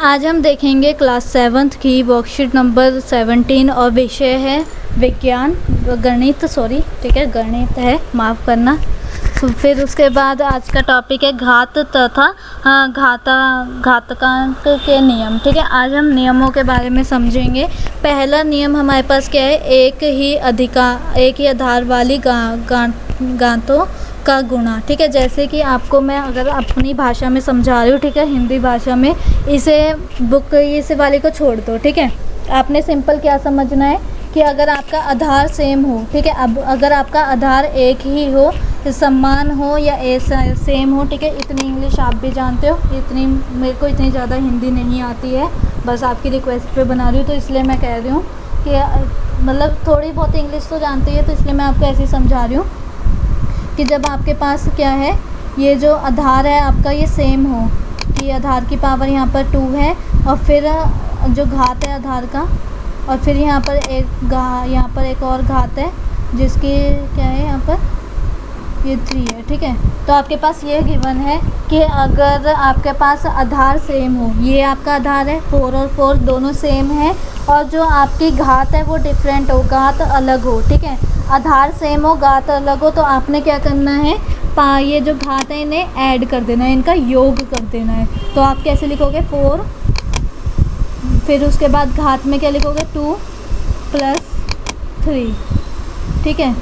आज हम देखेंगे क्लास 7th की वर्कशीट नंबर 17 और विषय है विज्ञान गणित ठीक है, गणित है, माफ़ करना। तो फिर उसके बाद आज का टॉपिक है घात तथा घातांक के नियम। ठीक है, आज हम नियमों के बारे में समझेंगे। पहला नियम हमारे पास क्या है, एक ही आधार वाली घातों का गुणा। ठीक है, जैसे कि आपको मैं अगर अपनी भाषा में समझा रही हूँ, ठीक है, हिंदी भाषा में, इस वाले को छोड़ दो। ठीक है, आपने सिंपल क्या समझना है कि अगर आपका आधार सेम हो, ठीक है, अब अगर आपका आधार एक ही हो, समान हो या सेम हो, ठीक है, इतनी इंग्लिश आप भी जानते हो, इतनी मेरे को इतनी ज़्यादा हिंदी नहीं आती है, बस आपकी रिक्वेस्ट पे बना रही हूँ, तो इसलिए मैं कह रही हूँ कि मतलब थोड़ी बहुत इंग्लिश तो जानती है, तो इसलिए मैं आपको ऐसे ही समझा रही हूँ कि जब आपके पास क्या है, ये जो आधार है आपका ये सेम हो, कि आधार की पावर यहाँ पर 2 है और फिर जो घात है आधार का, और फिर यहाँ पर एक और घात है जिसकी क्या है, यहाँ पर ये 3 है। ठीक है, तो आपके पास ये गिवन है कि अगर आपके पास आधार सेम हो, ये आपका आधार है 4 और 4 दोनों सेम है, और जो आपकी घात है वो डिफरेंट हो, घात अलग हो। ठीक है, आधार सेम हो, घात अलग हो, तो आपने क्या करना है, ये जो घात है इन्हें ऐड कर देना है, इनका योग कर देना है। तो आप कैसे लिखोगे 4, फिर उसके बाद घात में क्या लिखोगे 2 + 3। ठीक है,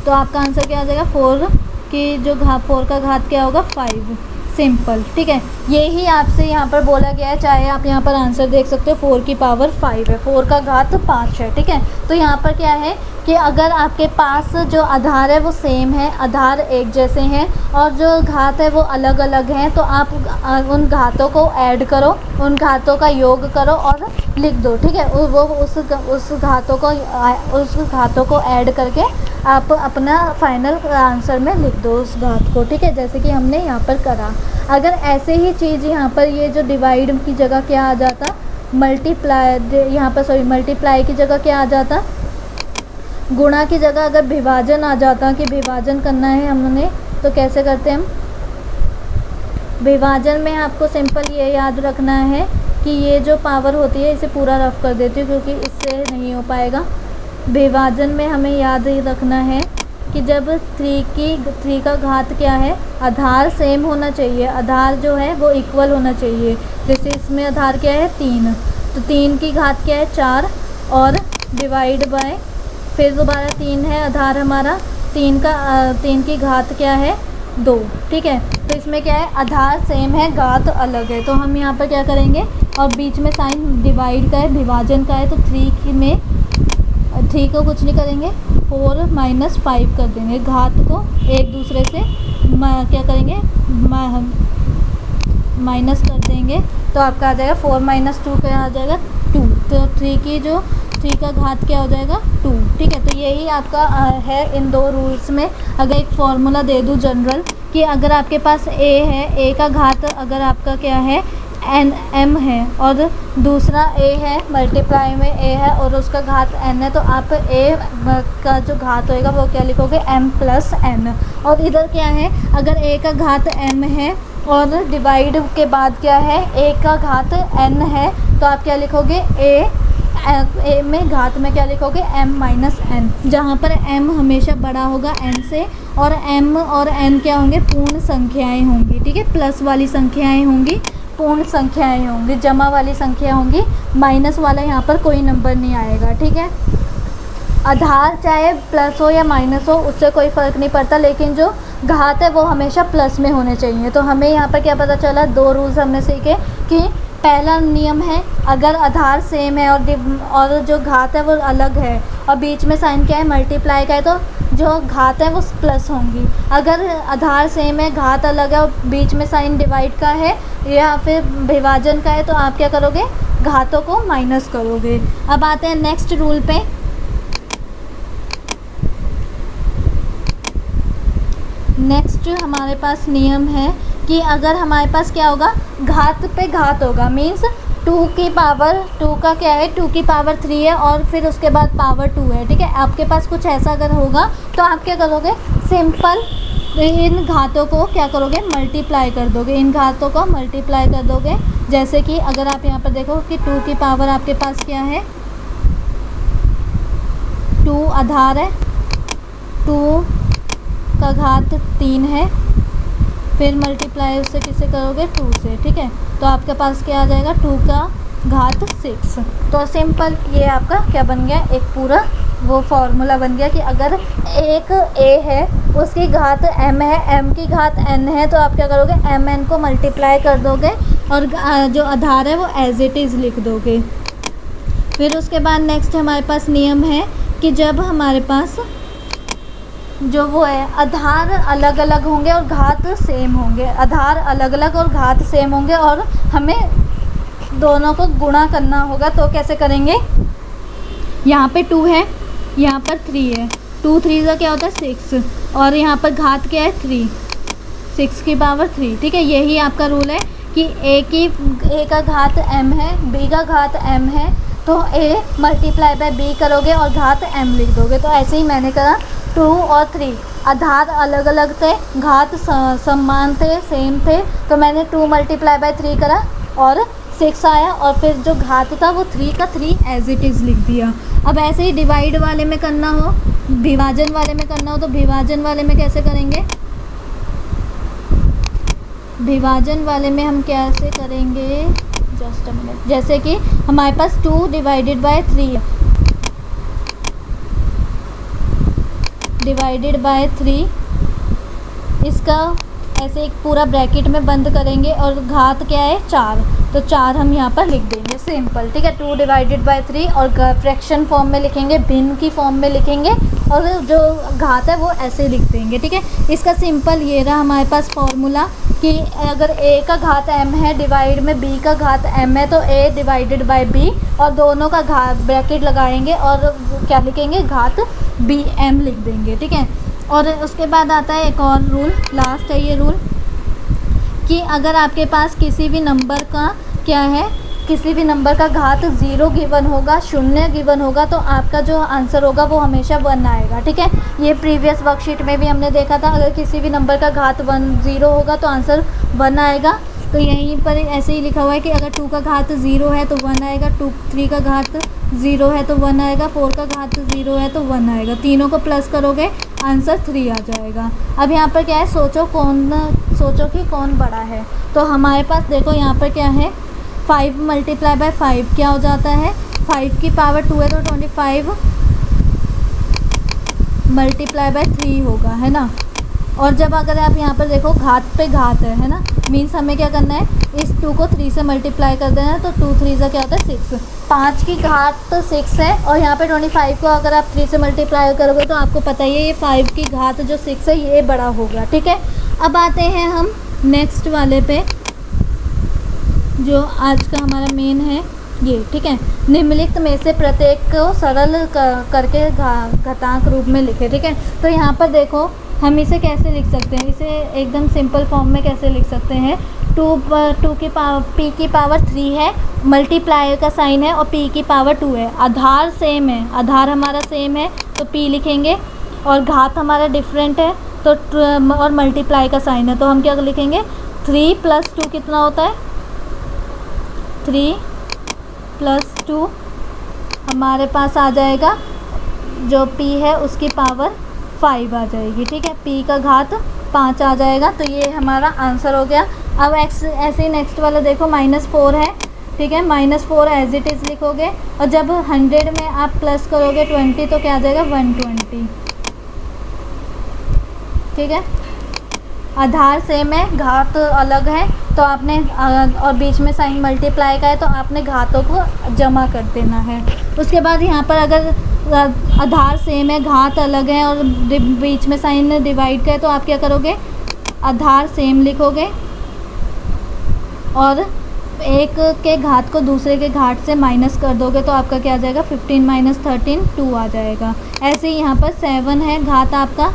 तो आपका आंसर क्या आ जाएगा 4 की जो 4 का घात क्या होगा 5। सिंपल। ठीक है, यही आपसे यहाँ पर बोला गया है, चाहे आप यहाँ पर आंसर देख सकते हो 4 की पावर 5 है, 4 का घात 5 है। ठीक है, तो यहाँ पर क्या है कि अगर आपके पास जो आधार है वो सेम है, आधार एक जैसे हैं और जो घात है वो अलग अलग हैं, तो आप उन घातों को ऐड करो, उन घातों का योग करो और लिख दो। ठीक है, वो उस घातों को ऐड करके आप अपना फाइनल आंसर में लिख दो उस घात को। ठीक है, जैसे कि हमने यहाँ पर करा। अगर ऐसे ही चीज़ यहाँ पर ये जो डिवाइड की जगह क्या आ जाता, मल्टीप्लाई की जगह क्या आ जाता, गुणा की जगह अगर विभाजन आ जाता, कि विभाजन करना है हमने, तो कैसे करते हैं हम विभाजन में। आपको सिंपल ये याद रखना है कि ये जो पावर होती है इसे पूरा रफ कर देती हूँ क्योंकि इससे नहीं हो पाएगा। विभाजन में हमें याद ही रखना है कि जब 3 का घात क्या है, आधार सेम होना चाहिए, आधार जो है वो इक्वल होना चाहिए। जैसे इसमें आधार क्या है 3, तो 3 की घात क्या है 4 और डिवाइड बाय, फिर दोबारा 3 है आधार हमारा, 3 की घात क्या है 2। ठीक है, तो इसमें क्या है, आधार सेम है, घात अलग है, तो हम यहाँ पर क्या करेंगे, और बीच में साइन डिवाइड का है, विभाजन का है, तो 3 को कुछ नहीं करेंगे, 4 - 5 कर देंगे, घात को एक दूसरे से क्या करेंगे माइनस कर देंगे, तो आपका आ जाएगा 4 - 2 क्या आ जाएगा 2। तो 3 का घात क्या हो जाएगा 2। ठीक है, तो यही आपका है इन दो रूल्स में। अगर एक फार्मूला दे दूँ जनरल, कि अगर आपके पास a है, a का घात अगर आपका क्या है m है और दूसरा a है, मल्टीप्लाई में a है और उसका घात n है, तो आप a का जो घात होएगा वो क्या लिखोगे m + n। और इधर क्या है, अगर a का घात m है और डिवाइड के बाद क्या है a का घात n है, तो आप क्या लिखोगे a में घात में क्या लिखोगे m - n, जहाँ पर m हमेशा बड़ा होगा n से, और m और n क्या होंगे, पूर्ण संख्याएं होंगी। ठीक है, प्लस वाली संख्याएं होंगी, पूर्ण संख्याएं होंगी, जमा वाली संख्या होंगी, माइनस वाला यहाँ पर कोई नंबर नहीं आएगा। ठीक है, आधार चाहे प्लस हो या माइनस हो उससे कोई फ़र्क नहीं पड़ता, लेकिन जो घात है वो हमेशा प्लस में होने चाहिए। तो हमें यहाँ पर क्या पता चला, 2 रूल्स हमने सीखे कि पहला नियम है, अगर आधार सेम है और जो घात है वो अलग है और बीच में साइन क्या है मल्टीप्लाई का है, तो जो घात है वो प्लस होंगी। अगर आधार सेम है, घात अलग है और बीच में साइन डिवाइड का है या फिर विभाजन का है, तो आप क्या करोगे, घातों को माइनस करोगे। अब आते हैं नेक्स्ट रूल पे। नेक्स्ट हमारे पास नियम है कि अगर हमारे पास क्या होगा, घात पे घात होगा, मीन्स 2 की पावर 2 का क्या है 2 की पावर 3 है और फिर उसके बाद पावर 2 है। ठीक है, आपके पास कुछ ऐसा अगर होगा तो आप क्या करोगे, सिंपल इन घातों को क्या करोगे, मल्टीप्लाई कर दोगे, इन घातों को मल्टीप्लाई कर दोगे। जैसे कि अगर आप यहाँ पर देखो कि 2 की पावर आपके पास क्या है, 2 आधार है, 2 का घात 3 है, फिर मल्टीप्लाई उससे किससे करोगे, 2 से, ठीक है। तो आपके पास क्या आ जाएगा, 2 का घात 6। तो सिंपल ये आपका क्या बन गया, एक पूरा वो फार्मूला बन गया कि अगर एक a है उसकी घात m है, m की घात n है, तो आप क्या करोगे, mn को मल्टीप्लाई कर दोगे और जो आधार है वो एज इट इज़ लिख दोगे। फिर उसके बाद नेक्स्ट हमारे पास नियम है कि जब हमारे पास जो वो है आधार अलग अलग होंगे और घात सेम होंगे, आधार अलग अलग और घात सेम होंगे और हमें दोनों को गुणा करना होगा, तो कैसे करेंगे, यहाँ पे 2 है, यहाँ पर 3 है, 2 3 का क्या होता है 6, और यहाँ पर घात क्या है 3, 6 की पावर 3, ठीक है। यही आपका रूल है कि a का घात m है, b का घात m है, तो a मल्टीप्लाई बाय b करोगे और घात m लिख दोगे। तो ऐसे ही मैंने करा, 2 और 3 आधार अलग अलग थे, घात समान थे, सेम थे, तो मैंने 2 मल्टीप्लाई बाय 3 करा और 6 आया, और फिर जो घात था वो 3 का 3 एज इट इज़ लिख दिया। अब ऐसे ही डिवाइड वाले में करना हो, विभाजन वाले में करना हो, तो विभाजन वाले में कैसे करेंगे, विभाजन वाले में हम कैसे करेंगे, जस्ट अ मिनट। जैसे कि हमारे पास 2 डिवाइडेड बाय 3 डिवाइडेड बाय 3, इसका ऐसे एक पूरा ब्रैकेट में बंद करेंगे और घात क्या है 4, तो 4 हम यहाँ पर लिख देंगे, सिंपल, ठीक है। 2 डिवाइडेड बाय 3 और फ्रैक्शन फॉर्म में लिखेंगे, भिन्न की फॉर्म में लिखेंगे, और जो घात है वो ऐसे लिख देंगे, ठीक है। इसका सिंपल ये रहा हमारे पास फॉर्मूला कि अगर a का घात m है डिवाइड में b का घात m है, तो a डिवाइडेड बाय b, और दोनों का घात ब्रैकेट लगाएंगे और क्या लिखेंगे, घात b m लिख देंगे, ठीक है। और उसके बाद आता है एक और रूल, लास्ट है ये रूल, कि अगर आपके पास किसी भी नंबर का क्या है, किसी भी नंबर का घात 0 गिवन होगा, 0 गिवन होगा, तो आपका जो आंसर होगा वो हमेशा 1 आएगा, ठीक है। ये प्रीवियस वर्कशीट में भी हमने देखा था, अगर किसी भी नंबर का घात 0 होगा तो आंसर 1 आएगा। तो यहीं पर ऐसे ही लिखा हुआ है कि अगर 2 का घात 0 है तो 1 आएगा, 3 का घात 0 है तो 1 आएगा, 4 का घात 0 है तो 1 आएगा, तीनों को प्लस करोगे आंसर 3 आ जाएगा। अब यहाँ पर क्या है, सोचो कि कौन बड़ा है। तो हमारे पास देखो यहाँ पर क्या है, 5 मल्टीप्लाई बाय 5 क्या हो जाता है, 5 की पावर 2 है तो 25 मल्टीप्लाई बाय 3 होगा, है ना। और जब अगर आप यहाँ पर देखो घात पे घात है ना, मीन्स हमें क्या करना है, इस 2 को 3 से मल्टीप्लाई कर देना है, तो 2 3 का क्या होता है 6, 5 की घात तो 6 है, और यहाँ पे 25 को अगर आप 3 से मल्टीप्लाई करोगे तो आपको पता ही है ये 5 की घात जो 6 है ये बड़ा होगा, ठीक है। अब आते हैं हम नेक्स्ट वाले पे, जो आज का हमारा मेन है ये, ठीक है। निम्नलिखित में से प्रत्येक को सरल करके घातांक रूप में लिखे, ठीक है। तो यहाँ पर देखो हम इसे कैसे लिख सकते हैं, इसे एकदम सिंपल फॉर्म में कैसे लिख सकते हैं, 2 की पावर p की पावर 3 है, मल्टीप्लाई का साइन है और p की पावर 2 है, आधार सेम है, आधार हमारा सेम है तो p लिखेंगे, और घात हमारा डिफरेंट है तो और मल्टीप्लाई का साइन है, तो हम क्या लिखेंगे, 3 + 2 कितना होता है, 3 + 2 हमारे पास आ जाएगा, जो p है उसकी पावर 5 आ जाएगी, ठीक है, p का घात 5 आ जाएगा। तो ये हमारा आंसर हो गया। अब ऐसे ही नेक्स्ट वाला देखो, -4 है, ठीक है, -4 एज इट इज़ लिखोगे, और जब 100 में आप प्लस करोगे 20 तो क्या आ जाएगा 120, ठीक है। आधार सेम है, घात अलग है, तो आपने और बीच में साइन मल्टीप्लाई का है तो आपने घातों को जमा कर देना है। उसके बाद यहाँ पर अगर आधार सेम है, घात अलग है और बीच में साइन डिवाइड का है, तो आप क्या करोगे, आधार सेम लिखोगे और एक के घात को दूसरे के घात से माइनस कर दोगे, तो आपका क्या आ जाएगा, 15 - 13 2 आ जाएगा। ऐसे ही यहाँ पर 7 है घात आपका,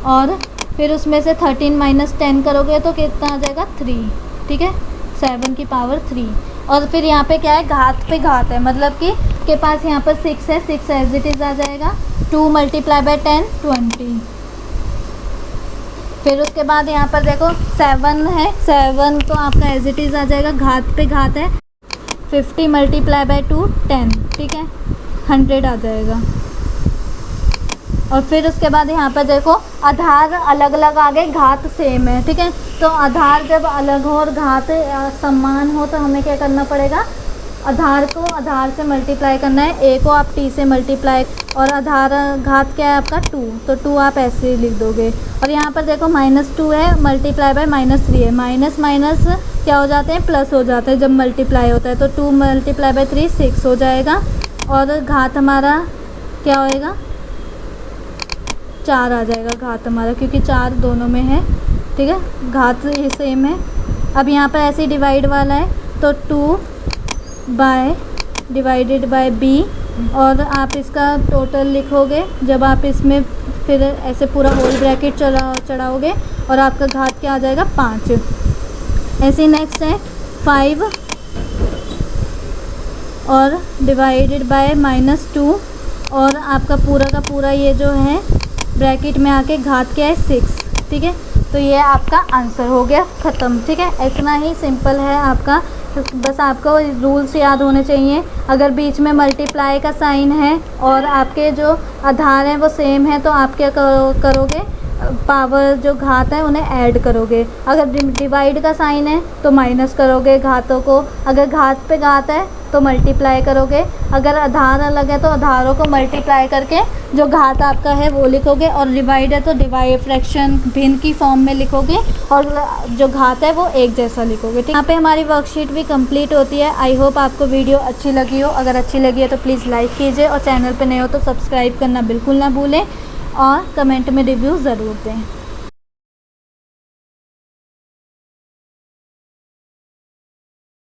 और फिर उसमें से 13 - 10 करोगे तो कितना आ जाएगा 3, ठीक है, 7 की पावर 3। और फिर यहाँ पे क्या है, घात पे घात है, मतलब कि के पास यहाँ पर 6 है, 6 एज इट इज़ आ जाएगा, 2 × 10 20, फिर उसके बाद यहाँ पर देखो 7 है, 7 तो आपका एज इट इज़ आ जाएगा, घात पे घात है, 50 मल्टीप्लाई बाई 2 10, ठीक है, 100 आ जाएगा। और फिर उसके बाद यहाँ पर देखो आधार अलग अलग आ गए, घात सेम है, ठीक है। तो आधार जब अलग हो और घात समान हो तो हमें क्या करना पड़ेगा, आधार को आधार से मल्टीप्लाई करना है, ए को आप टी से मल्टीप्लाई, और आधार घात क्या है आपका 2, तो 2 आप ऐसे ही लिख दोगे। और यहाँ पर देखो -2 है, मल्टीप्लाई बाय -3 है, माइनस माइनस क्या हो जाते हैं, प्लस हो जाते हैं जब मल्टीप्लाई होता है, तो 2 मल्टीप्लाई बाय 3 6 हो जाएगा। और घात हमारा क्या होएगा, 4 आ जाएगा घात हमारा, क्योंकि 4 दोनों में है, ठीक है, घात ये सेम है। अब यहाँ पर ऐसे ही डिवाइड वाला है, तो 2 बाय डिवाइडेड बाय b, और आप इसका टोटल लिखोगे जब आप इसमें फिर ऐसे पूरा होल ब्रैकेट चढ़ाओगे, और आपका घात क्या आ जाएगा 5। ऐसे ही नेक्स्ट है 5 और डिवाइडेड बाय -2, और आपका पूरा का पूरा ये जो है ब्रैकेट में आके घात क्या है 6, ठीक है। तो ये आपका आंसर हो गया ख़त्म, ठीक है। इतना ही सिंपल है आपका, बस आपको रूल्स याद होने चाहिए। अगर बीच में मल्टीप्लाई का साइन है और आपके जो आधार हैं वो सेम है, तो आप क्या करोगे, पावर जो घात है उन्हें ऐड करोगे। अगर डिवाइड का साइन है तो माइनस करोगे घातों को, अगर घात पे घात है तो मल्टीप्लाई करोगे, अगर आधार अलग है तो आधारों को मल्टीप्लाई करके जो घात आपका है वो लिखोगे, और डिवाइड है तो डिवाइड फ्रैक्शन भिन्न की फॉर्म में लिखोगे, और जो घात है वो एक जैसा लिखोगे, ठीक। यहाँ पे हमारी वर्कशीट भी कंप्लीट होती है। आई होप आपको वीडियो अच्छी लगी हो, अगर अच्छी लगी है तो प्लीज़ लाइक कीजिए, और चैनल पे नए हो तो सब्सक्राइब करना बिल्कुल ना भूलें, और कमेंट में रिव्यू ज़रूर दें।